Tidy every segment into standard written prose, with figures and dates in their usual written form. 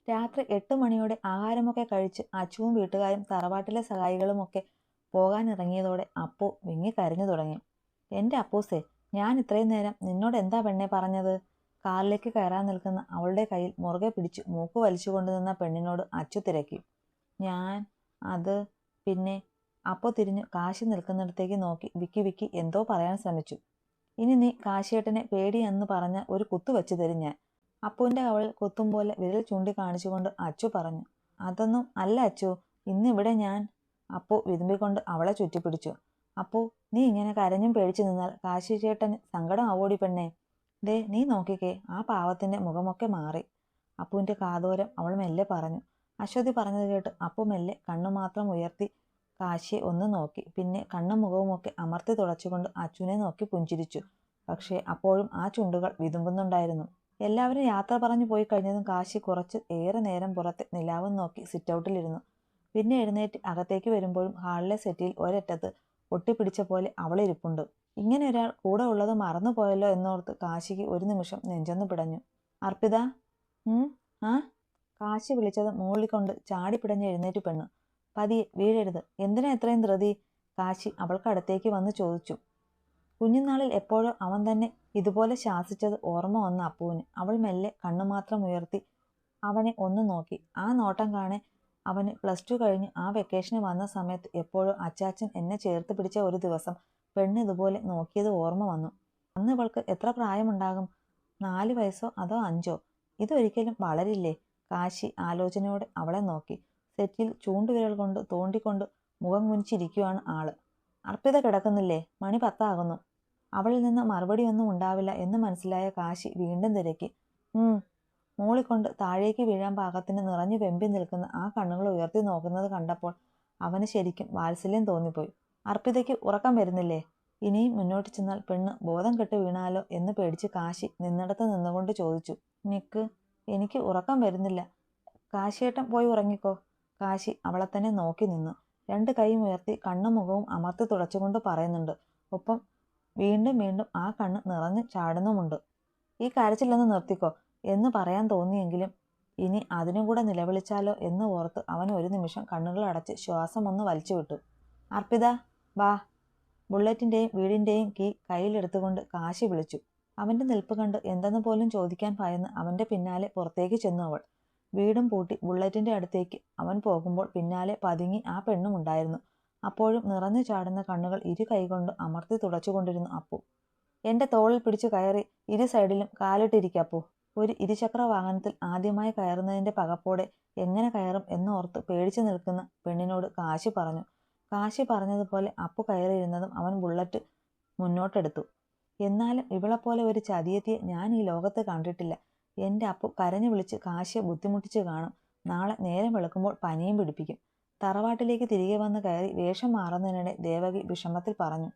രാത്രി 8 മണിയോടെ ആഹാരമൊക്കെ കഴിച്ച് അച്ചുവും വീട്ടുകാരും തറവാട്ടിലെ സഹായികളുമൊക്കെ പോകാനിറങ്ങിയതോടെ അപ്പു വിങ്ങിക്കരഞ്ഞു തുടങ്ങി. എൻ്റെ അപ്പൂസേ, ഞാൻ ഇത്രയും നേരം നിന്നോട് എന്താ പെണ്ണെ പറഞ്ഞത്? കാറിലേക്ക് കയറാൻ നിൽക്കുന്ന അവളുടെ കയ്യിൽ മുറുകെ പിടിച്ച് മൂക്ക് വലിച്ചുകൊണ്ട് നിന്ന പെണ്ണിനോട് അച്ചു തിരക്കി. അത് പിന്നെ. അപ്പു തിരിഞ്ഞു കാശി നിൽക്കുന്നിടത്തേക്ക് നോക്കി വിക്കി വിക്കി എന്തോ പറയാൻ ശ്രമിച്ചു. ഇനി നീ കാശിയേട്ടനെ പേടിയെന്ന് പറഞ്ഞ ഒരു കുത്തു വെച്ച് തരും ഞാൻ. അപ്പുവിൻ്റെ കവളിൽ കുത്തും പോലെ വിരൽ ചൂണ്ടിക്കാണിച്ചുകൊണ്ട് അച്ചു പറഞ്ഞു. അതൊന്നും അല്ല അച്ചു, ഇന്നിവിടെ ഞാൻ. അപ്പു വിതുമ്പിക്കൊണ്ട് അവളെ ചുറ്റിപ്പിടിച്ചു. അപ്പു, നീ ഇങ്ങനെ കരഞ്ഞും പേടിച്ചു നിന്നാൽ കാശി ചേട്ടന് സങ്കടം ആവോടി പെണ്ണേ. ദേ നീ നോക്കിക്കേ, ആ പാവത്തിൻ്റെ മുഖമൊക്കെ മാറി. അപ്പുവിൻ്റെ കാതോരം അവൾ മെല്ലെ പറഞ്ഞു. അശ്വതി പറഞ്ഞത് കേട്ട് അപ്പു മെല്ലെ കണ്ണു മാത്രം ഉയർത്തി കാശിയെ ഒന്ന് നോക്കി. പിന്നെ കണ്ണും മുഖവുമൊക്കെ അമർത്തി തുടച്ചുകൊണ്ട് അച്ചുവിനെ നോക്കി പുഞ്ചിരിച്ചു. പക്ഷേ അപ്പോഴും ആ ചുണ്ടുകൾ വിതുമ്പുന്നുണ്ടായിരുന്നു. എല്ലാവരും യാത്ര പറഞ്ഞു പോയി കഴിഞ്ഞതും കാശി കുറച്ച് ഏറെ നേരം പുറത്തെ നിലാവും നോക്കി സിറ്റൗട്ടിലിരുന്നു. പിന്നെ എഴുന്നേറ്റ് അകത്തേക്ക് വരുമ്പോഴും ഹാളിലെ സെറ്റിയിൽ ഒരറ്റത്ത് ഒട്ടിപ്പിടിച്ച പോലെ അവളിരിപ്പുണ്ട്. ഇങ്ങനെ ഒരാൾ കൂടെ ഉള്ളത് മറന്നുപോയല്ലോ എന്നോർത്ത് കാശിക്ക് ഒരു നിമിഷം നെഞ്ചൊന്ന് പിടഞ്ഞു. അർപ്പിത, ആ കാശി വിളിച്ചത് മൂളിക്കൊണ്ട് ചാടിപ്പിടഞ്ഞ് എഴുന്നേറ്റ് പെണ്ണ്. പതിയെ, വീഴരുത്. എന്തിനാ എത്രയും ധൃതി? കാശി അവൾക്കടുത്തേക്ക് വന്ന് ചോദിച്ചു. കുഞ്ഞുനാളിൽ എപ്പോഴോ അവൻ തന്നെ ഇതുപോലെ ശാസിച്ചത് ഓർമ്മ വന്ന അപ്പുവിന്. അവൾ മെല്ലെ കണ്ണുമാത്രം ഉയർത്തി അവനെ ഒന്ന് നോക്കി. ആ നോട്ടം കാണെ അവന് +2 കഴിഞ്ഞ് ആ വെക്കേഷന് വന്ന സമയത്ത് എപ്പോഴോ അച്ചാച്ചൻ എന്നെ ചേർത്ത് പിടിച്ച ഒരു ദിവസം പെണ്ണ് ഇതുപോലെ നോക്കിയത് ഓർമ്മ വന്നു. അന്ന് ഇവൾക്ക് എത്ര പ്രായമുണ്ടാകും? 4 വയസ്സോ അതോ 5? ഇതൊരിക്കലും വളരില്ലേ? കാശി ആലോചനയോടെ അവളെ നോക്കി. സെറ്റിൽ ചൂണ്ടുവിരൽ കൊണ്ട് തോണ്ടിക്കൊണ്ട് മുഖം കുനിച്ചിരിക്കുകയാണ് ആള്. അർപ്പിത കിടക്കുന്നില്ലേ? മണി 10 ആകുന്നു. അവളിൽ നിന്ന് മറുപടിയൊന്നും ഉണ്ടാവില്ല എന്ന് മനസ്സിലായ കാശി വീണ്ടും തിരക്കി. മൂളിക്കൊണ്ട് താഴേക്ക് വീഴാൻ പാകത്തിന് നിറഞ്ഞു വെമ്പി നിൽക്കുന്ന ആ കണ്ണുകൾ ഉയർത്തി നോക്കുന്നത് കണ്ടപ്പോൾ അവന് ശരിക്കും വാത്സല്യം തോന്നിപ്പോയി. അർപ്പിതയ്ക്ക് ഉറക്കം വരുന്നില്ലേ? ഇനിയും മുന്നോട്ട് ചെന്നാൽ പെണ്ണ് ബോധം കെട്ട് വീണാലോ എന്ന് പേടിച്ച് കാശി നിന്നിടത്ത് നിന്നുകൊണ്ട് ചോദിച്ചു. എനിക്ക് ഉറക്കം വരുന്നില്ല. കാശിയേട്ടൻ പോയി ഉറങ്ങിക്കോ. കാശി അവളെ തന്നെ നോക്കി നിന്നു. 2 കൈയും ഉയർത്തി കണ്ണും മുഖവും അമർത്തി തുടച്ചുകൊണ്ട് പറയുന്നുണ്ട്. ഒപ്പം വീണ്ടും വീണ്ടും ആ കണ്ണ് നിറഞ്ഞു ചാടുന്നുമുണ്ട്. ഈ കരച്ചിലൊന്ന് നിർത്തിക്കോ എന്ന് പറയാൻ തോന്നിയെങ്കിലും ഇനി അതിനും കൂടെ നിലവിളിച്ചാലോ എന്ന് ഓർത്ത് അവൻ ഒരു നിമിഷം കണ്ണുകൾ അടച്ച് ശ്വാസം ഒന്ന് വലിച്ചുവിട്ടു. അർപ്പിത, വാ. ബുള്ളറ്റിൻ്റെയും വീടിൻ്റെയും കീ കയ്യിലെടുത്തുകൊണ്ട് കാശി വിളിച്ചു. അവൻ്റെ നിൽപ്പ് കണ്ട് എന്തെന്ന് പോലും ചോദിക്കാൻ ഭയന്ന് അവൻ്റെ പിന്നാലെ പുറത്തേക്ക് ചെന്നു അവൾ. വീടും പൂട്ടി ബുള്ളറ്റിൻ്റെ അടുത്തേക്ക് അവൻ പോകുമ്പോൾ പിന്നാലെ പതുങ്ങി ആ പെണ്ണും ഉണ്ടായിരുന്നു. അപ്പോഴും നിറഞ്ഞു ചാടുന്ന കണ്ണുകൾ ഇരു കൈകൊണ്ട് അമർത്തി തുടച്ചുകൊണ്ടിരുന്നു അപ്പു. എൻ്റെ തോളിൽ പിടിച്ചു കയറി ഇരു സൈഡിലും കാലിട്ടിരിക്കപ്പു. ഒരു ഇരുചക്ര വാഹനത്തിൽ ആദ്യമായി കയറുന്നതിൻ്റെ പകപ്പോടെ എങ്ങനെ കയറും എന്നോർത്ത് പേടിച്ചു നിൽക്കുന്ന പെണ്ണിനോട് കാശി പറഞ്ഞു. കാശി പറഞ്ഞതുപോലെ അപ്പു കയറിയിരുന്നതും അവൻ ബുള്ളറ്റ് മുന്നോട്ടെടുത്തു. എന്നാലും ഇവളെപ്പോലെ ഒരു ചതിയത്തിയെ ഞാൻ ഈ ലോകത്ത് കണ്ടിട്ടില്ല. എൻ്റെ അപ്പു കരഞ്ഞു വിളിച്ച് കാശിയെ ബുദ്ധിമുട്ടിച്ച് കാണും. നാളെ നേരം വെളുക്കുമ്പോൾ പനിയും പിടിപ്പിക്കും. തറവാട്ടിലേക്ക് തിരികെ വന്ന് കയറി വേഷം മാറുന്നതിനിടെ ദേവകി വിഷമത്തിൽ പറഞ്ഞു.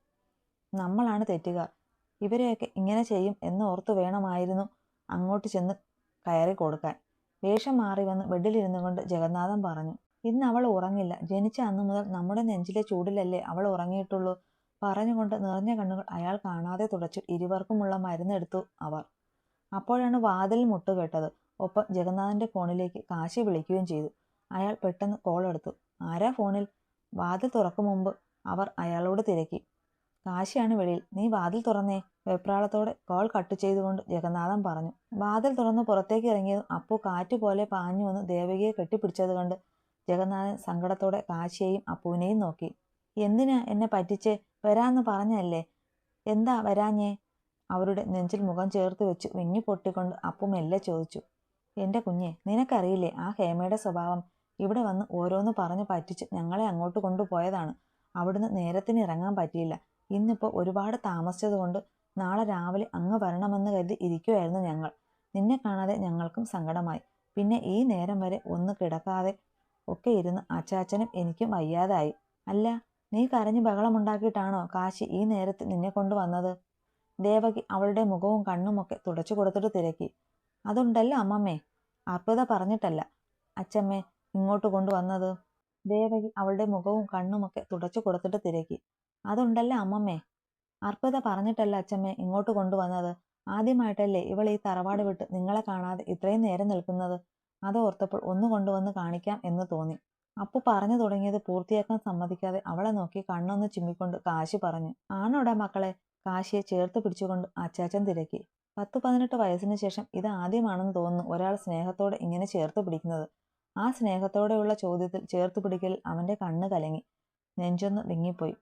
നമ്മളാണ് തെറ്റുകാർ. ഇവരെയൊക്കെ ഇങ്ങനെ ചെയ്യും എന്നോർത്തു വേണമായിരുന്നു അങ്ങോട്ട് ചെന്ന് കയറി കൊടുക്കാൻ. വേഷം മാറി വന്ന് ബെഡിലിരുന്നു കൊണ്ട് ജഗന്നാഥൻ പറഞ്ഞു. ഇന്ന് അവൾ ഉറങ്ങില്ല. ജനിച്ച അന്നു മുതൽ നമ്മുടെ നെഞ്ചിലെ ചൂടിലല്ലേ അവൾ ഉറങ്ങിയിട്ടുള്ളൂ. പറഞ്ഞുകൊണ്ട് നിറഞ്ഞ കണ്ണുകൾ അയാൾ കാണാതെ തുടച്ചു ഇരുവർക്കുമുള്ള മരുന്നെടുത്തു അവർ. അപ്പോഴാണ് വാതിലിൽ മുട്ടുകേട്ടത്. ഒപ്പം ജഗന്നാഥൻ്റെ ഫോണിലേക്ക് കാശി വിളിക്കുകയും ചെയ്തു. അയാൾ പെട്ടെന്ന് കോൾ എടുത്തു. ആരാ ഫോണിൽ? വാതിൽ തുറക്കും മുമ്പ് അവർ അയാളോട് തിരക്കി. കാശിയാണ് വെളിയിൽ. നീ വാതിൽ തുറന്നേ. വെപ്രാളത്തോടെ കോൾ കട്ട് ചെയ്തുകൊണ്ട് ജഗന്നാഥൻ പറഞ്ഞു. വാതിൽ തുറന്ന് പുറത്തേക്ക് ഇറങ്ങിയതും അപ്പു കാറ്റുപോലെ പാഞ്ഞു വന്ന് ദേവകിയെ കെട്ടിപ്പിടിച്ചത് കണ്ട് ജഗന്നാഥൻ സങ്കടത്തോടെ കാശിയെയും അപ്പുവിനെയും നോക്കി. എന്തിനാ എന്നെ പറ്റിച്ചേ? വരാന്ന് പറഞ്ഞല്ലേ? എന്താ വരാഞ്ഞേ? അവരുടെ നെഞ്ചിൽ മുഖം ചേർത്ത് വെച്ച് വിങ്ങി പൊട്ടിക്കൊണ്ട് അപ്പു മെല്ലെ ചോദിച്ചു. എൻ്റെ കുഞ്ഞെ, നിനക്കറിയില്ലേ ആ ഹേമയുടെ സ്വഭാവം? ഇവിടെ വന്ന് ഓരോന്ന് പറഞ്ഞ് പറ്റിച്ച് ഞങ്ങളെ അങ്ങോട്ട് കൊണ്ടുപോയതാണ്. അവിടുന്ന് നേരത്തിന് ഇറങ്ങാൻ പറ്റിയില്ല. ഇന്നിപ്പോൾ ഒരുപാട് താമസിച്ചതുകൊണ്ട് നാളെ രാവിലെ അങ്ങ് വരണമെന്ന് കരുതി ഇരിക്കുമായിരുന്നു ഞങ്ങൾ. നിന്നെ കാണാതെ ഞങ്ങൾക്കും സങ്കടമായി. പിന്നെ ഈ നേരം വരെ ഒന്ന് കിടക്കാതെ ഒക്കെ ഇരുന്ന് അച്ചാച്ചനും എനിക്കും വയ്യാതായി. അല്ല, നീ കരഞ്ഞ് ബഹളമുണ്ടാക്കിയിട്ടാണോ കാശി ഈ നേരത്ത് നിന്നെ കൊണ്ടുവന്നത്? ദേവകി അവളുടെ മുഖവും കണ്ണുമൊക്കെ തുടച്ചു കൊടുത്തിട്ട് തിരക്കി. അതുണ്ടല്ലോ അമ്മമ്മേ. അർപ്പിത പറഞ്ഞിട്ടല്ല അച്ചമ്മേ ഇങ്ങോട്ട് കൊണ്ടുവന്നത്. ദേവകി അവളുടെ മുഖവും കണ്ണുമൊക്കെ തുടച്ചു കൊടുത്തിട്ട് തിരക്കി. അതുണ്ടല്ലോ അമ്മമ്മേ. അർപ്പിത പറഞ്ഞിട്ടല്ല അച്ചമ്മേ ഇങ്ങോട്ട് കൊണ്ടുവന്നത്. ആദ്യമായിട്ടല്ലേ ഇവൾ ഈ തറവാട് വിട്ട് നിങ്ങളെ കാണാതെ ഇത്രയും നേരം നിൽക്കുന്നത്. അതോർത്തപ്പോൾ ഒന്ന് കൊണ്ടുവന്ന് കാണിക്കാം എന്ന് തോന്നി. അപ്പു പറഞ്ഞു തുടങ്ങിയത് പൂർത്തിയാക്കാൻ സമ്മതിക്കാതെ അവളെ നോക്കി കണ്ണൊന്ന് ചിമ്മിക്കൊണ്ട് കാശി പറഞ്ഞു. ആണോടാ മക്കളെ? കാശിയെ ചേർത്ത് പിടിച്ചുകൊണ്ട് അച്ചാച്ചൻ തിരക്കി. 10-18 വയസ്സിന് ശേഷം ഇത് ആദ്യമാണെന്ന് തോന്നുന്നു ഒരാൾ സ്നേഹത്തോടെ ഇങ്ങനെ ചേർത്ത് പിടിക്കുന്നത്. ആ സ്നേഹത്തോടെയുള്ള ചോദ്യത്തിൽ ചേർത്ത് പിടിക്കലിൽ അവന്റെ കണ്ണ് കലങ്ങി, നെഞ്ചൊന്ന് വിങ്ങിപ്പോയി.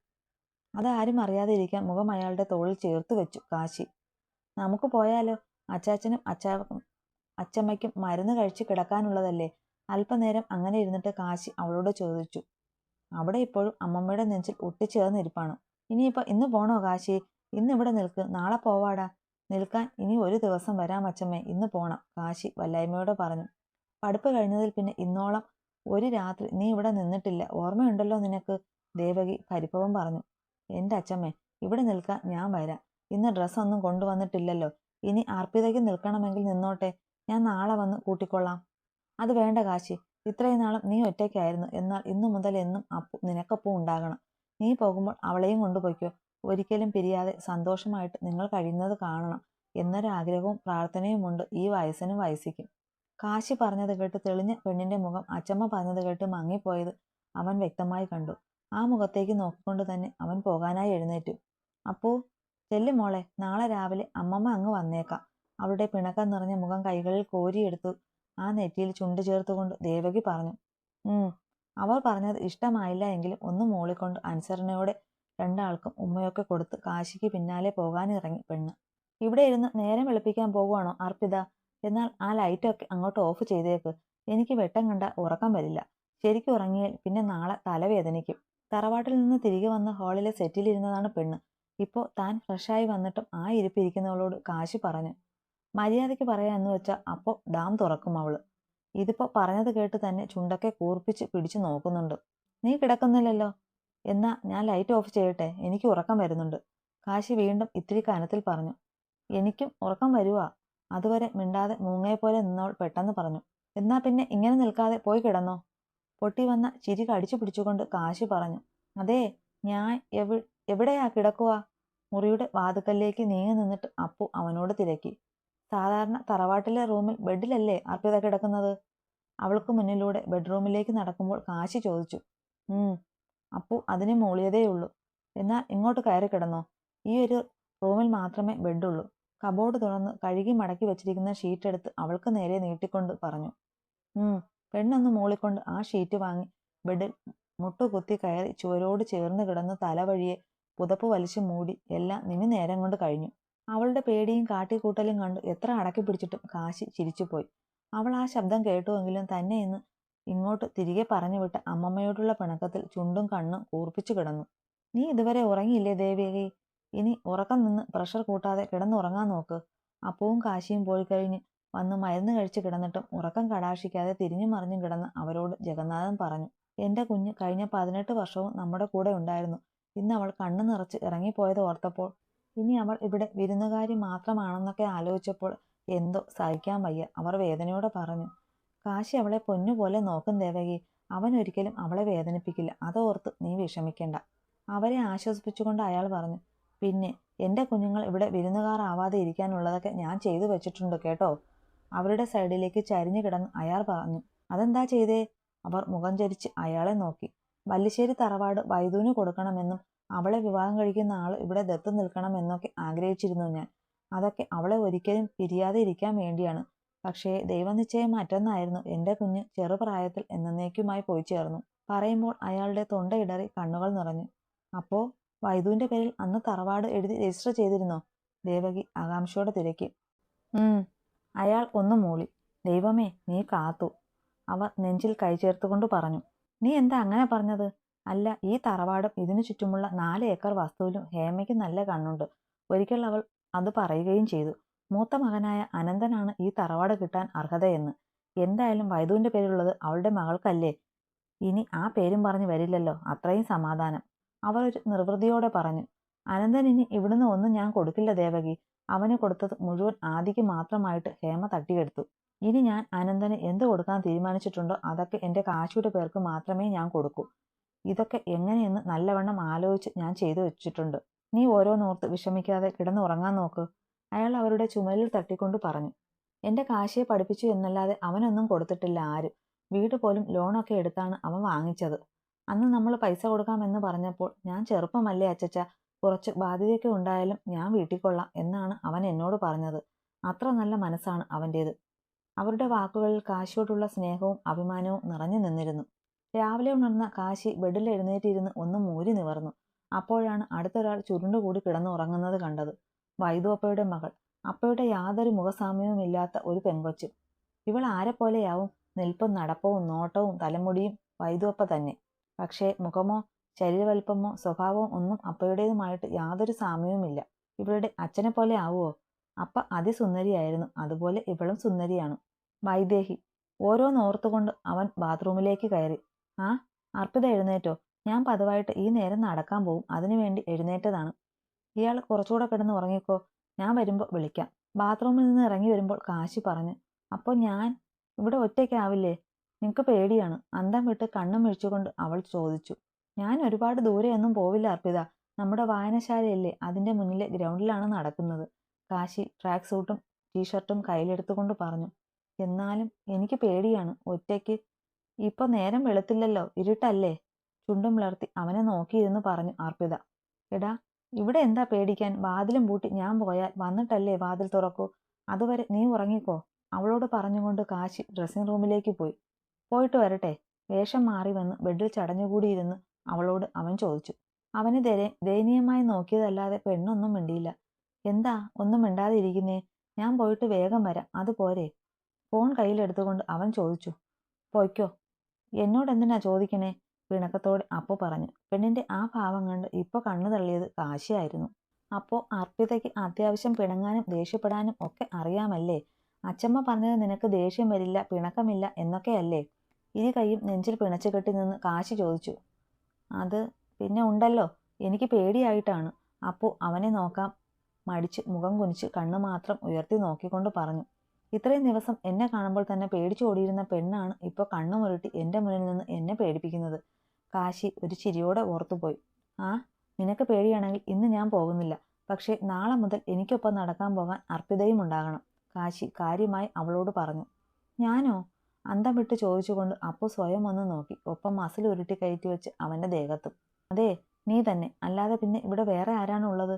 അതാരും അറിയാതെ ഇരിക്കാൻ മുഖം അയാളുടെ തോളിൽ ചേർത്ത് വെച്ചു കാശി. നമുക്ക് പോയാലോ? അച്ചാച്ചനും അച്ചമ്മയ്ക്കും മരുന്ന് കഴിച്ച് കിടക്കാനുള്ളതല്ലേ? അല്പനേരം അങ്ങനെ ഇരുന്നിട്ട് കാശി അവളോട് ചോദിച്ചു. അവിടെ ഇപ്പോഴും അമ്മമ്മയുടെ നെഞ്ചിൽ ഒട്ടിച്ചേർന്നിരിപ്പാണ്. ഇനിയിപ്പോ ഇന്ന് പോണോ കാശി? ഇന്ന് ഇവിടെ നിൽക്ക്, നാളെ പോവാടാ. നിൽക്കാൻ ഇനി ഒരു ദിവസം വരാം അച്ചമ്മേ, ഇന്ന് പോണം, കാശി വല്ലായ്മയോടെ പറഞ്ഞു. പഠിപ്പ് കഴിഞ്ഞതിൽ പിന്നെ ഇന്നോളം ഒരു രാത്രി നീ ഇവിടെ നിന്നിട്ടില്ല, ഓർമ്മയുണ്ടല്ലോ നിനക്ക്? ദേവകി പരിഭവം പറഞ്ഞു. എന്റെ അച്ചമ്മേ, ഇവിടെ നിൽക്കാൻ ഞാൻ വരാം. ഇന്ന് ഡ്രസ്സൊന്നും കൊണ്ടുവന്നിട്ടില്ലല്ലോ. ഇനി അർപ്പിതയ്ക്ക് നിൽക്കണമെങ്കിൽ നിന്നോട്ടെ, ഞാൻ നാളെ വന്ന് കൂട്ടിക്കൊള്ളാം. അത് വേണ്ട കാശി, ഇത്രയും നാളും നീ ഒറ്റയ്ക്കായിരുന്നു. എന്നാൽ ഇന്നു മുതൽ എന്നും നിനക്കൊപ്പം ഉണ്ടാകണം. നീ പോകുമ്പോൾ അവളെയും കൊണ്ടുപോയിക്കോ. ഒരിക്കലും പിരിയാതെ സന്തോഷമായിട്ട് നിങ്ങൾ കഴിയുന്നത് കാണണം എന്നൊരാഗ്രഹവും പ്രാർത്ഥനയുമുണ്ട് ഈ വയസ്സിനും വയസ്സിക്കും. കാശി പറഞ്ഞത് കേട്ട് തെളിഞ്ഞ പെണ്ണിന്റെ മുഖം അച്ചമ്മ പറഞ്ഞത് കേട്ട് മങ്ങിപ്പോയത് അവൻ വ്യക്തമായി കണ്ടു. ആ മുഖത്തേക്ക് നോക്കിക്കൊണ്ട് തന്നെ അവൻ പോകാനായി എഴുന്നേറ്റു. അപ്പോ ചെല്ലു മോളെ, നാളെ രാവിലെ അമ്മമ്മ അങ്ങ് വന്നേക്കാം. അവളുടെ പിണക്കം നിറഞ്ഞ മുഖം കൈകളിൽ കോരിയെടുത്തു ആ നെറ്റിയിൽ ചുണ്ടു ചേർത്തുകൊണ്ട് ദേവകി പറഞ്ഞു. അവർ പറഞ്ഞത് ഇഷ്ടമായില്ല എങ്കിലും ഒന്ന് മൂളിക്കൊണ്ട് അനുസരണയോടെ രണ്ടാൾക്കും ഉമ്മയൊക്കെ കൊടുത്ത് കാശിക്ക് പിന്നാലെ പോകാനിറങ്ങി പെണ്ണ്. ഇവിടെ ഇരുന്ന് നേരം വെളുപ്പിക്കാൻ പോകുവാണോ അർപ്പിത? എന്നാൽ ആ ലൈറ്റൊക്കെ അങ്ങോട്ട് ഓഫ് ചെയ്തേക്ക്. എനിക്ക് വെട്ടം കണ്ട ഉറക്കം വരില്ല. ശരിക്കും ഉറങ്ങിയാൽ പിന്നെ നാളെ തലവേദനിക്കും. തറവാട്ടിൽ നിന്ന് തിരികെ വന്ന ഹാളിലെ സെറ്റിലിരുന്നതാണ് പെണ്ണ്. ഇപ്പോൾ താൻ ഫ്രഷായി വന്നിട്ടും ആ ഇരിപ്പിരിക്കുന്നവളോട് കാശി പറഞ്ഞു. മര്യാദയ്ക്ക് പറയാമെന്ന് വെച്ചാൽ അപ്പോൾ ഡാം തുറക്കും അവള്. ഇതിപ്പോ പറഞ്ഞത് കേട്ട് തന്നെ ചുണ്ടൊക്കെ കൂർപ്പിച്ച് പിടിച്ചു നോക്കുന്നുണ്ട്. നീ കിടക്കുന്നില്ലല്ലോ. എന്നാ ഞാൻ ലൈറ്റ് ഓഫ് ചെയ്യട്ടെ, എനിക്ക് ഉറക്കം വരുന്നുണ്ട്, കാശി വീണ്ടും ഇത്തിരി കനത്തിൽ പറഞ്ഞു. എനിക്കും ഉറക്കം വരുവാ. അതുവരെ മിണ്ടാതെ മൂങ്ങയെപ്പോലെ നിന്നവൾ പെട്ടെന്ന് പറഞ്ഞു. എന്നാ പിന്നെ ഇങ്ങനെ നിൽക്കാതെ പോയി കിടന്നോ. പൊട്ടി വന്ന ചിരി കടിച്ചു പിടിച്ചുകൊണ്ട് കാശി പറഞ്ഞു. അതേ, ഞാൻ എവിടെയാ കിടക്കുക? മുറിയുടെ വാതുക്കലേക്ക് നീങ്ങി നിന്നിട്ട് അപ്പു അവനോട് തിരക്കി. സാധാരണ തറവാട്ടിലെ റൂമിൽ ബെഡിലല്ലേ അർപ്പിത കിടക്കുന്നത്? അവൾക്ക് മുന്നിലൂടെ ബെഡ്റൂമിലേക്ക് നടക്കുമ്പോൾ കാശി ചോദിച്ചു. അപ്പു അതിനെ മൂളിയതേയുള്ളൂ. എന്നാൽ ഇങ്ങോട്ട് കയറി കിടന്നോ. ഈ ഒരു റൂമിൽ മാത്രമേ ബെഡുള്ളൂ. കബോർഡ് തുറന്ന് കഴുകി മടക്കി വെച്ചിരിക്കുന്ന ഷീറ്റ് എടുത്ത് അവൾക്ക് നേരെ നീട്ടിക്കൊണ്ട് പറഞ്ഞു. പെണ്ണൊന്ന് മൂളിക്കൊണ്ട് ആ ഷീറ്റ് വാങ്ങി ബെഡിൽ മുട്ടുകുത്തി കയറി ചുവരോട് ചേർന്ന് കിടന്ന് തലവഴിയെ പുതപ്പ് വലിച്ചു മൂടി. എല്ലാം നിമി നേരം കൊണ്ട് കഴിഞ്ഞു. അവളുടെ പേടിയും കാട്ടിക്കൂട്ടലും കണ്ട് എത്ര അടക്കി പിടിച്ചിട്ടും കാശി ചിരിച്ചുപോയി. അവൾ ആ ശബ്ദം കേട്ടുവെങ്കിലും തന്നെ ഇന്ന് ഇങ്ങോട്ട് തിരികെ പറഞ്ഞുവിട്ട അമ്മമ്മയോടുള്ള പിണക്കത്തിൽ ചുണ്ടും കണ്ണും കൂർപ്പിച്ചു കിടന്നു. നീ ഇതുവരെ ഉറങ്ങിയില്ലേ ദേവികി? ഇനി ഉറക്കം നിന്ന് പ്രഷർ കൂട്ടാതെ കിടന്നുറങ്ങാൻ നോക്ക്. അപ്പവും കാശിയും പോയി കഴിഞ്ഞ് വന്ന് മരുന്ന് കഴിച്ച് കിടന്നിട്ടും ഉറക്കം കടാക്ഷിക്കാതെ തിരിഞ്ഞു മറിഞ്ഞും കിടന്ന അവരോട് ജഗന്നാഥൻ പറഞ്ഞു. എന്റെ കുഞ്ഞ് കഴിഞ്ഞ 18 വർഷവും നമ്മുടെ കൂടെ ഉണ്ടായിരുന്നു. ഇന്ന് അവൾ കണ്ണു നിറച്ച് ഇറങ്ങിപ്പോയത് ഓർത്തപ്പോൾ, ഇനി അവൾ ഇവിടെ വിരുന്നുകാരി മാത്രമാണെന്നൊക്കെ ആലോചിച്ചപ്പോൾ എന്തോ സഹിക്കാൻ വയ്യ, അവർ വേദനയോടെ പറഞ്ഞു. കാശി അവളെ പൊന്നുപോലെ നോക്കും ദേവകി. അവൻ ഒരിക്കലും അവളെ വേദനിപ്പിക്കില്ല, അതോർത്ത് നീ വിഷമിക്കേണ്ട. അവരെ ആശ്വസിപ്പിച്ചുകൊണ്ട് അയാൾ പറഞ്ഞു. പിന്നെ എന്റെ കുഞ്ഞുങ്ങൾ ഇവിടെ വിരുന്നുകാർ ആവാതെ ഇരിക്കാനുള്ളതൊക്കെ ഞാൻ ചെയ്തു വെച്ചിട്ടുണ്ട് കേട്ടോ. അവരുടെ സൈഡിലേക്ക് ചരിഞ്ഞു കിടന്ന് അയാൾ പറഞ്ഞു. അതെന്താ ചെയ്തേ? അവർ മുഖം ചരിച്ച് അയാളെ നോക്കി. വല്ലിശ്ശേരി തറവാട് വൈദൂന് കൊടുക്കണമെന്നും അവളെ വിവാഹം കഴിക്കുന്ന ആൾ ഇവിടെ ദത്ത് നിൽക്കണമെന്നൊക്കെ ആഗ്രഹിച്ചിരുന്നു ഞാൻ. അതൊക്കെ അവളെ ഒരിക്കലും പിരിയാതെ ഇരിക്കാൻ വേണ്ടിയാണ്. പക്ഷേ ദൈവനിശ്ചയം മറ്റൊന്നായിരുന്നു. എന്റെ കുഞ്ഞ് ചെറുപ്രായത്തിൽ എന്നേക്കുമായി പോയി ചേർന്നു. പറയുമ്പോൾ അയാളുടെ തൊണ്ടയിടറി കണ്ണുകൾ നിറഞ്ഞു. അപ്പോ വൈദുവിന്റെ പേരിൽ അന്ന് തറവാട് എഴുതി രജിസ്റ്റർ ചെയ്തിരുന്നോ? ദേവകി ആകാംക്ഷയോടെ തിരക്കി. അയാൾ ഒന്ന് മൂളി. ദൈവമേ, നീ കാത്തു, അവർ നെഞ്ചിൽ കൈ ചേർത്തുകൊണ്ട് പറഞ്ഞു. നീ എന്താ അങ്ങനെ പറഞ്ഞത്? അല്ല, ഈ തറവാടും ഇതിനു ചുറ്റുമുള്ള 4 ഏക്കർ വസ്തുവിലും ഹേമയ്ക്ക് നല്ല കണ്ണുണ്ട്. ഒരിക്കൽ അവൾ അത് പറയുകയും ചെയ്തു. മൂത്ത മകനായ അനന്തനാണ് ഈ തറവാട് കിട്ടാൻ അർഹതയെന്ന്. എന്തായാലും വൈദുവിന്റെ പേരിലുള്ളത് അവളുടെ മകൾക്കല്ലേ. ഇനി ആ പേരും പറഞ്ഞു വരില്ലല്ലോ, അത്രയും സമാധാനം, അവർ ഒരു നിർവൃതിയോടെ പറഞ്ഞു. അനന്തൻ ഇനി ഇവിടുന്ന് ഒന്നും ഞാൻ കൊടുക്കില്ല ദേവകി. അവന് കൊടുത്തത് മുഴുവൻ ആദിക്ക് മാത്രമായിട്ട് ഹേമ തട്ടിയെടുത്തു. ഇനി ഞാൻ അനന്തന് എന്ത് കൊടുക്കാൻ തീരുമാനിച്ചിട്ടുണ്ടോ അതൊക്കെ എന്റെ കാശിയുടെ പേർക്ക് മാത്രമേ ഞാൻ കൊടുക്കൂ. ഇതൊക്കെ എങ്ങനെയെന്ന് നല്ലവണ്ണം ആലോചിച്ച് ഞാൻ ചെയ്തു വെച്ചിട്ടുണ്ട്. നീ ഓരോന്നോർത്ത് വിഷമിക്കാതെ കിടന്നുറങ്ങാൻ നോക്ക്, അയാൾ അവരുടെ ചുമലിൽ തട്ടിക്കൊണ്ട് പറഞ്ഞു. എൻ്റെ കാശിയെ പഠിപ്പിച്ചു എന്നല്ലാതെ അവനൊന്നും കൊടുത്തിട്ടില്ല ആരും. വീട് പോലും ലോണൊക്കെ എടുത്താണ് അവൻ വാങ്ങിച്ചത്. അന്ന് നമ്മൾ പൈസ കൊടുക്കാമെന്ന് പറഞ്ഞപ്പോൾ ഞാൻ ചെറുപ്പമല്ലേ അച്ചച്ച, കുറച്ച് ബാധ്യതയൊക്കെ ഉണ്ടായാലും ഞാൻ വീട്ടിൽ കൊള്ളാം എന്നാണ് അവൻ എന്നോട് പറഞ്ഞത്. അത്ര നല്ല മനസ്സാണ് അവൻ്റേത്. അവരുടെ വാക്കുകളിൽ കാശിയോടുള്ള സ്നേഹവും അഭിമാനവും നിറഞ്ഞു നിന്നിരുന്നു. രാവിലെ ഉണർന്ന കാശി ബെഡിൽ എഴുന്നേറ്റിരുന്ന് ഒന്ന് മൂരി നിവർന്നു. അപ്പോഴാണ് അടുത്തൊരാൾ ചുരുണ്ടുകൂടി കിടന്നുറങ്ങുന്നത് കണ്ടത്. വൈദു അപ്പയുടെ മകൾ, അപ്പയുടെ യാതൊരു മുഖസാമ്യവുമില്ലാത്ത ഒരു പെങ്കൊച്ച്. ഇവൾ ആരെപ്പോലെയാവും? നിൽപ്പും നടപ്പവും നോട്ടവും തലമുടിയും വൈദു അപ്പ തന്നെ. പക്ഷേ മുഖമോ ശരീരവൽപ്പമോ സ്വഭാവവും ഒന്നും അപ്പയുടേതുമായിട്ട് യാതൊരു സാമ്യവുമില്ല. ഇവളുടെ അച്ഛനെ പോലെ ആവുമോ? അപ്പ അതിസുന്ദരിയായിരുന്നു, അതുപോലെ ഇവളും സുന്ദരിയാണ്. വൈദേഹി. ഓരോന്നോർത്തുകൊണ്ട് അവൻ ബാത്റൂമിലേക്ക് കയറി. ആ, അർപ്പിത എഴുന്നേറ്റോ? ഞാൻ പതിവായിട്ട് ഈ നേരം നടക്കാൻ പോവും, അതിനുവേണ്ടി എഴുന്നേറ്റതാണ്. ഇയാൾ കുറച്ചുകൂടെ കിടന്ന് ഉറങ്ങിക്കോ, ഞാൻ വരുമ്പോൾ വിളിക്കാം. ബാത്റൂമിൽ നിന്ന് ഇറങ്ങി വരുമ്പോൾ കാശി പറഞ്ഞു. അപ്പോൾ ഞാൻ ഇവിടെ ഒറ്റയ്ക്കാവില്ലേ? നിനക്ക് പേടിയാണ്? അന്തം വിട്ട് കണ്ണും മിഴിച്ചുകൊണ്ട് അവൾ ചോദിച്ചു. ഞാൻ ഒരുപാട് ദൂരെയൊന്നും പോവില്ല അർപ്പിത, നമ്മുടെ വായനശാലയല്ലേ, അതിൻ്റെ മുന്നിലെ ഗ്രൗണ്ടിലാണ് നടക്കുന്നത്. കാശി ട്രാക്ക് സൂട്ടും ടീഷർട്ടും കയ്യിലെടുത്തുകൊണ്ട് പറഞ്ഞു. എന്നാലും എനിക്ക് പേടിയാണ് ഒറ്റയ്ക്ക്. ഇപ്പൊ നേരം വെളുത്തില്ലല്ലോ, ഇരുട്ടല്ലേ? ചുണ്ടും വിളർത്തി അവനെ നോക്കിയിരുന്നു പറഞ്ഞു അർപ്പിത. എടാ, ഇവിടെ എന്താ പേടിക്കാൻ? വാതിലും പൂട്ടി ഞാൻ പോയാൽ വന്നിട്ടല്ലേ വാതിൽ തുറക്കൂ. അതുവരെ നീ ഉറങ്ങിക്കോ, അവളോട് പറഞ്ഞുകൊണ്ട് കാശി ഡ്രസ്സിംഗ് റൂമിലേക്ക് പോയി. പോയിട്ട് വരട്ടെ? വേഷം മാറി വന്ന് ബെഡിൽ ചടഞ്ഞുകൂടിയിരുന്ന് അവളോട് അവൻ ചോദിച്ചു. അവന് ദയനീയമായി നോക്കിയതല്ലാതെ പെണ്ണൊന്നും മിണ്ടിയില്ല. എന്താ ഒന്നും മിണ്ടാതെ ഇരിക്കുന്നേ? ഞാൻ പോയിട്ട് വേഗം വരാം, അതുപോരെ? ഫോൺ കയ്യിലെടുത്തുകൊണ്ട് അവൻ ചോദിച്ചു. പോയ്ക്കോ. എന്നോടെന്തിനാ ചോദിക്കണേ? പിണക്കത്തോടെ അപ്പു പറഞ്ഞു. പെണ്ണിന്റെ ആ ഭാവം കണ്ട് ഇപ്പൊ കണ്ണു തള്ളിയത് കാശിയായിരുന്നു. അപ്പോ അർപ്പിതയ്ക്ക് അത്യാവശ്യം പിണങ്ങാനും ദേഷ്യപ്പെടാനും ഒക്കെ അറിയാമല്ലേ? അച്ചമ്മ പറഞ്ഞത് നിനക്ക് ദേഷ്യം വരില്ല, പിണക്കമില്ല എന്നൊക്കെയല്ലേ? ഇരു കൈയും നെഞ്ചിൽ പിണച്ചു കെട്ടി നിന്ന് കാശി ചോദിച്ചു. അത് പിന്നെ ഉണ്ടല്ലോ, എനിക്ക് പേടിയായിട്ടാണ്. അപ്പു അവനെ നോക്കാം മടിച്ച് മുഖം കുനിച്ച് കണ്ണു മാത്രം ഉയർത്തി നോക്കിക്കൊണ്ട് പറഞ്ഞു. ഇത്രയും ദിവസം എന്നെ കാണുമ്പോൾ തന്നെ പേടിച്ചോടിയിരുന്ന പെണ്ണാണ് ഇപ്പോൾ കണ്ണുമുരുട്ടി എൻ്റെ മുന്നിൽ നിന്ന് എന്നെ പേടിപ്പിക്കുന്നത്. കാശി ഒരു ചിരിയോടെ ഓർത്തുപോയി. ആ, നിനക്ക് പേടിയാണെങ്കിൽ ഇന്ന് ഞാൻ പോകുന്നില്ല. പക്ഷേ നാളെ മുതൽ എനിക്കൊപ്പം നടക്കാൻ പോകാൻ അർപ്പിതയും ഉണ്ടാകണം, കാശി കാര്യമായി അവളോട് പറഞ്ഞു. ഞാനോ? അന്തം വിട്ട് ചോദിച്ചുകൊണ്ട് അപ്പു സ്വയം ഒന്ന് നോക്കി, ഒപ്പം മസിൽ ഉരുട്ടി കയറ്റി വെച്ച് അവൻ്റെ ദേഹത്തും. അതെ, നീ തന്നെ, അല്ലാതെ പിന്നെ ഇവിടെ വേറെ ആരാണുള്ളത്?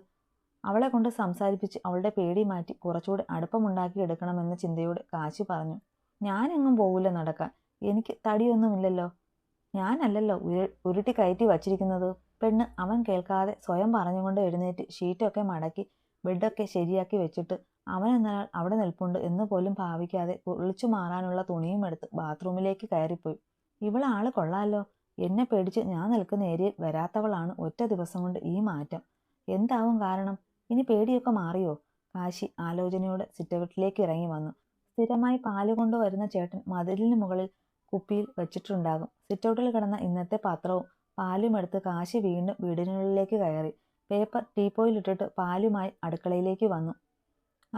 അവളെ കൊണ്ട് സംസാരിപ്പിച്ച് അവളുടെ പേടി മാറ്റി കുറച്ചുകൂടെ അടുപ്പമുണ്ടാക്കി എടുക്കണമെന്ന ചിന്തയോടെ കാശി പറഞ്ഞു. ഞാനെങ്ങും പോകില്ല നടക്കാൻ, എനിക്ക് തടിയൊന്നുമില്ലല്ലോ. ഞാനല്ലല്ലോ ഉരുട്ടി കയറ്റി വച്ചിരിക്കുന്നത്. പെണ്ണ് അവൻ കേൾക്കാതെ സ്വയം പറഞ്ഞുകൊണ്ട് എഴുന്നേറ്റ് ഷീറ്റൊക്കെ മടക്കി ബെഡൊക്കെ ശരിയാക്കി വെച്ചിട്ട് അവനെന്നയാൾ അവിടെ നിൽപ്പുണ്ട് എന്ന് പോലും ഭാവിക്കാതെ കുളിച്ചു മാറാനുള്ള തുണിയും എടുത്ത് ബാത്റൂമിലേക്ക് കയറിപ്പോയി. ഇവളാള് കൊള്ളാലോ. എന്നെ പേടിച്ച് ഞാൻ നിൽക്കുന്ന ഏരിയയിൽ വരാത്തവളാണ് ഒറ്റ ദിവസം കൊണ്ട് ഈ മാറ്റം. എന്താവും കാരണം? ഇനി പേടിയൊക്കെ മാറിയോ? കാശി ആലോചനയോടെ സിറ്റൗട്ടിലേക്ക് ഇറങ്ങി വന്നു. സ്ഥിരമായി പാല് കൊണ്ടുവരുന്ന ചേട്ടൻ മതിലിന് മുകളിൽ കുപ്പിയിൽ വെച്ചിട്ടുണ്ടാകും. സിറ്റൗട്ടിൽ കിടന്ന ഇന്നത്തെ പത്രവും പാലും എടുത്ത് കാശി വീണ്ടും വീടിനുള്ളിലേക്ക് കയറി. പേപ്പർ ടീപ്പോയിലിട്ടിട്ട് പാലുമായി അടുക്കളയിലേക്ക് വന്നു.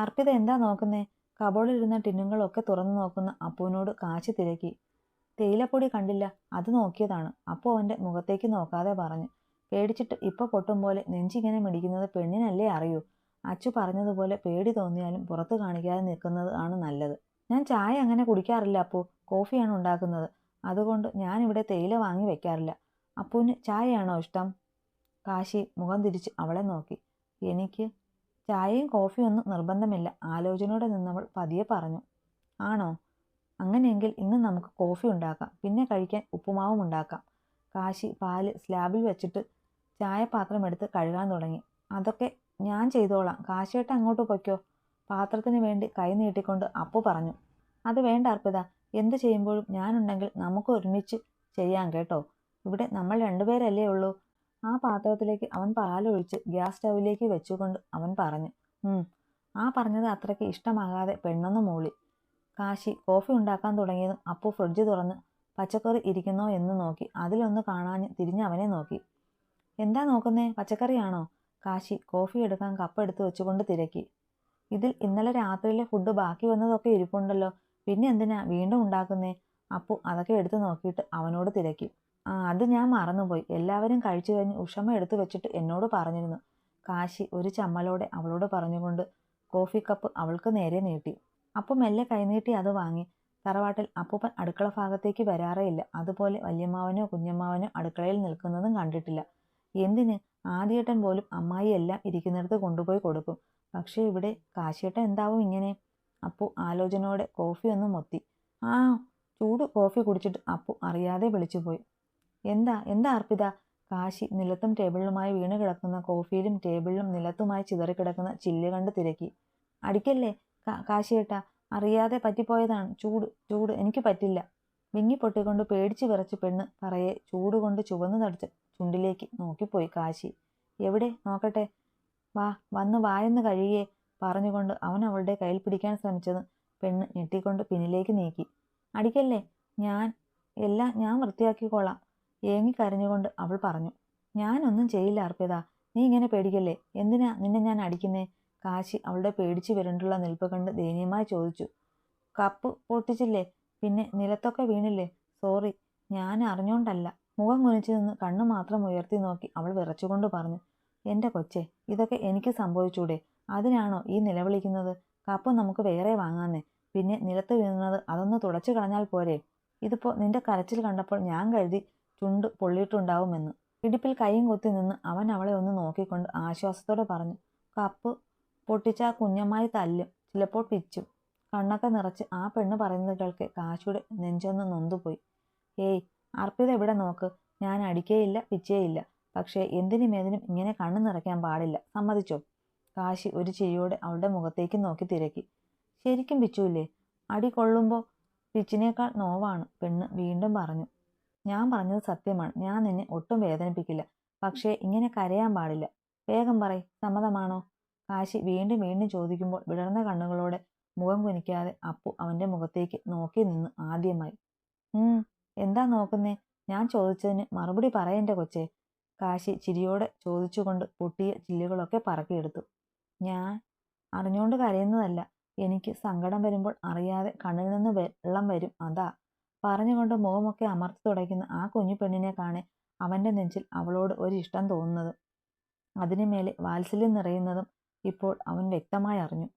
അർപ്പിത എന്താ നോക്കുന്നേ? കബോർഡിലിരുന്ന ടിന്നുകളൊക്കെ തുറന്നു നോക്കുന്ന അപ്പുവിനോട് കാശി തിരക്കി. തേയിലപ്പൊടി കണ്ടില്ല, അത് നോക്കിയതാണ്, അപ്പു അവൻ്റെ മുഖത്തേക്ക് നോക്കാതെ പറഞ്ഞു. പേടിച്ചിട്ട് ഇപ്പൊ പൊട്ടും പോലെ നെഞ്ചിങ്ങനെ മിടിക്കുന്നത് പെണ്ണിനല്ലേ അറിയൂ. അച്ചു പറഞ്ഞതുപോലെ പേടി തോന്നിയാലും പുറത്തു കാണിക്കാതെ നിൽക്കുന്നത് ആണ് നല്ലത്. ഞാൻ ചായ അങ്ങനെ കുടിക്കാറില്ല അപ്പു, കോഫിയാണ് ഉണ്ടാക്കുന്നത്. അതുകൊണ്ട് ഞാനിവിടെ തേയില വാങ്ങി വെക്കാറില്ല. അപ്പുവിന് ചായയാണോ ഇഷ്ടം? കാശി മുഖം തിരിച്ച് അവളെ നോക്കി. എനിക്ക് ചായയും കോഫിയും ഒന്നും നിർബന്ധമില്ല, ആലോചനയോടെ നിന്നവൾ പതിയെ പറഞ്ഞു. ആണോ? അങ്ങനെയെങ്കിൽ ഇന്ന് നമുക്ക് കോഫി ഉണ്ടാക്കാം, പിന്നെ കഴിക്കാൻ ഉപ്പുമാവും ഉണ്ടാക്കാം. കാശി പാല് സ്ലാബിൽ വെച്ചിട്ട് ചായപാത്രം എടുത്ത് കഴുകാൻ തുടങ്ങി. അതൊക്കെ ഞാൻ ചെയ്തോളാം, കാശിയേട്ട അങ്ങോട്ട് പൊയ്ക്കോ, പാത്രത്തിന് വേണ്ടി കൈ നീട്ടിക്കൊണ്ട് അപ്പു പറഞ്ഞു. അത് വേണ്ട അർപ്പിത, എന്ത് ചെയ്യുമ്പോഴും ഞാനുണ്ടെങ്കിൽ നമുക്ക് ഒരുമിച്ച് ചെയ്യാം കേട്ടോ. ഇവിടെ നമ്മൾ രണ്ടുപേരല്ലേ ഉള്ളൂ. ആ പാത്രത്തിലേക്ക് അവൻ പാലൊഴിച്ച് ഗ്യാസ് സ്റ്റൗവിലേക്ക് വെച്ചുകൊണ്ട് അവൻ പറഞ്ഞു. ആ പറഞ്ഞത് അത്രയ്ക്ക് ഇഷ്ടമാകാതെ പെണ്ണൊന്ന് മൂളി. കാശി കോഫി ഉണ്ടാക്കാൻ തുടങ്ങിയതും അപ്പു ഫ്രിഡ്ജ് തുറന്ന് പച്ചക്കറി ഇരിക്കുന്നോ എന്ന് നോക്കി. അതിലൊന്ന് കാണാഞ്ഞ് തിരിഞ്ഞ് അവനെ നോക്കി. എന്താ നോക്കുന്നേ, പച്ചക്കറിയാണോ? കാശി കോഫി എടുക്കാൻ കപ്പ് എടുത്ത് വെച്ചുകൊണ്ട് തിരക്കി. ഇതിൽ ഇന്നലെ രാത്രിയിലെ ഫുഡ് ബാക്കി വന്നതൊക്കെ ഇരിപ്പുണ്ടല്ലോ, പിന്നെ എന്തിനാ വീണ്ടും ഉണ്ടാക്കുന്നേ? അപ്പു അതൊക്കെ എടുത്തു നോക്കിയിട്ട് അവനോട് തിരക്കി. അത് ഞാൻ മറന്നുപോയി, എല്ലാവരും കഴിച്ചു കഴിഞ്ഞ് ഉഷമ എടുത്തു വെച്ചിട്ട് എന്നോട് പറഞ്ഞിരുന്നു. കാശി ഒരു ചമ്മലോടെ അവളോട് പറഞ്ഞുകൊണ്ട് കോഫി കപ്പ് അവൾക്ക് നേരെ നീട്ടി. അപ്പു മെല്ലെ കൈനീട്ടി അത് വാങ്ങി. തറവാട്ടിൽ അപ്പൂപ്പൻ അടുക്കള ഭാഗത്തേക്ക് വരാറേയില്ല. അതുപോലെ വല്യമ്മാവനോ കുഞ്ഞമ്മാവനോ അടുക്കളയിൽ നിൽക്കുന്നതും കണ്ടിട്ടില്ല. എന്തിന്, ആദിയേട്ടൻ പോലും അമ്മായി എല്ലാം ഇരിക്കുന്നിടത്ത് കൊണ്ടുപോയി കൊടുക്കും. പക്ഷേ ഇവിടെ കാശിയേട്ടൻ എന്താവും ഇങ്ങനെ? അപ്പു ആലോചനയോടെ കോഫി ഒന്ന് മൊത്തി. ആ, ചൂട് കോഫി കുടിച്ചിട്ട് അപ്പു അറിയാതെ വിളിച്ചുപോയി. എന്താ എന്താ അർപ്പിത? കാശി നിലത്തും ടേബിളിലുമായി വീണ് കിടക്കുന്ന കോഫിയിലും ടേബിളിലും നിലത്തുമായി ചിതറിക്കിടക്കുന്ന ചില്ല് കണ്ട് തിരക്കി. അടിക്കല്ലേ കാശിയേട്ടാ, അറിയാതെ പറ്റിപ്പോയതാണ്. ചൂട് ചൂട് എനിക്ക് പറ്റില്ല. വിങ്ങി പൊട്ടിക്കൊണ്ട് പേടിച്ചു വിറച്ച് പെണ്ണ് പറയെ ചൂട് കൊണ്ട് ചുവന്നു തടിച്ച ചുണ്ടിലേക്ക് നോക്കിപ്പോയി കാശി. എവിടെ നോക്കട്ടെ, വന്ന് വായെന്ന് കഴിയേ പറഞ്ഞുകൊണ്ട് അവൻ അവളുടെ കയ്യിൽ പിടിക്കാൻ ശ്രമിച്ചതും പെണ്ണ് ഞെട്ടിക്കൊണ്ട് പിന്നിലേക്ക് നീക്കി. അടിക്കല്ലേ, എല്ലാം ഞാൻ വൃത്തിയാക്കിക്കോളാം, ഏങ്ങിക്കരഞ്ഞുകൊണ്ട് അവൾ പറഞ്ഞു. ഞാനൊന്നും ചെയ്യില്ല അർപ്പിത, നീ ഇങ്ങനെ പേടിക്കല്ലേ. എന്തിനാ നിന്നെ ഞാൻ അടിക്കുന്നേ? കാശി അവളുടെ പേടിച്ചു വിരണ്ടുള്ള നിൽപ്പ് കണ്ട് ദയനീയമായി ചോദിച്ചു. കപ്പ് പൊട്ടിച്ചില്ലേ, പിന്നെ നിലത്തൊക്കെ വീണില്ലേ. സോറി, ഞാൻ അറിഞ്ഞോണ്ടല്ല. മുഖം കുനിച്ചു നിന്ന് കണ്ണു മാത്രം ഉയർത്തി നോക്കി അവൾ വിറച്ചുകൊണ്ട് പറഞ്ഞു. എൻ്റെ കൊച്ചേ, ഇതൊക്കെ എനിക്ക് സംഭവിച്ചൂടെ? അതിനാണോ ഈ നിലവിളിക്കുന്നത്? കപ്പ് നമുക്ക് വേറെ വാങ്ങാന്നേ. പിന്നെ നിലത്ത് വീഴുന്നത് അതൊന്ന് തുടച്ചു കളഞ്ഞാൽ പോരെ? ഇതിപ്പോ നിന്റെ കരച്ചിൽ കണ്ടപ്പോൾ ഞാൻ കരുതി ചുണ്ട് പൊള്ളിയിട്ടുണ്ടാവുമെന്ന്. ഇടുപ്പിൽ കൈയും കുത്തി നിന്ന് അവൻ അവളെ ഒന്ന് നോക്കിക്കൊണ്ട് ആശ്വാസത്തോടെ പറഞ്ഞു. കപ്പ് പൊട്ടിച്ചാ കുഞ്ഞമ്മായി തല്ലും, ചിലപ്പോൾ പിച്ചും. കണ്ണൊക്കെ നിറച്ച് ആ പെണ്ണ് പറയുന്നത് കേൾക്കെ കാശിയുടെ നെഞ്ചൊന്ന് നൊന്തുപോയി. ഏയ് അർപ്പിത, ഇവിടെ നോക്ക്, ഞാൻ അടിക്കേയില്ല പിച്ചേയില്ല. പക്ഷേ എന്തിനും ഏതിനും ഇങ്ങനെ കണ്ണു നിറയ്ക്കാൻ പാടില്ല, സമ്മതിച്ചോ? കാശി ഒരു ചിരിയോടെ അവളുടെ മുഖത്തേക്ക് നോക്കി തിരക്കി. ശരിക്കും പിച്ചൂല്ലേ? അടി കൊള്ളുമ്പോൾ പിച്ചിനേക്കാൾ നോവാണ്, പെണ്ണ് വീണ്ടും പറഞ്ഞു. ഞാൻ പറഞ്ഞത് സത്യമാണ്, ഞാൻ നിന്നെ ഒട്ടും വേദനിപ്പിക്കില്ല. പക്ഷേ ഇങ്ങനെ കരയാൻ പാടില്ല. വേഗം പറയ്, സമ്മതമാണോ? കാശി വീണ്ടും വീണ്ടും ചോദിക്കുമ്പോൾ വിടർന്ന കണ്ണുകളോടെ മുഖം കുനിക്കാതെ അപ്പു അവന്റെ മുഖത്തേക്ക് നോക്കി നിന്ന് ആദ്യമായി. എന്താ നോക്കുന്നേ? ഞാൻ ചോദിച്ചതിന് മറുപടി പറയെന്റെ കൊച്ചേ. കാശി ചിരിയോടെ ചോദിച്ചുകൊണ്ട് പൊട്ടിയ ചില്ലുകളൊക്കെ പറക്കിയെടുത്തു. ഞാൻ അറിഞ്ഞുകൊണ്ട് കരയുന്നതല്ല. എനിക്ക് സങ്കടം വരുമ്പോൾ അറിയാതെ കണ്ണിൽ നിന്ന് വെള്ളം വരും, അതാ. പറഞ്ഞുകൊണ്ട് മുഖമൊക്കെ അമർത്തി തുടയ്ക്കുന്ന ആ കുഞ്ഞു പെണ്ണിനെ കാണെ അവന്റെ നെഞ്ചിൽ അവളോട് ഒരു ഇഷ്ടം തോന്നുന്നതും അതിനുമേലെ വാത്സല്യം നിറയുന്നതും ഇപ്പോൾ അവൻ വ്യക്തമായി അറിഞ്ഞു.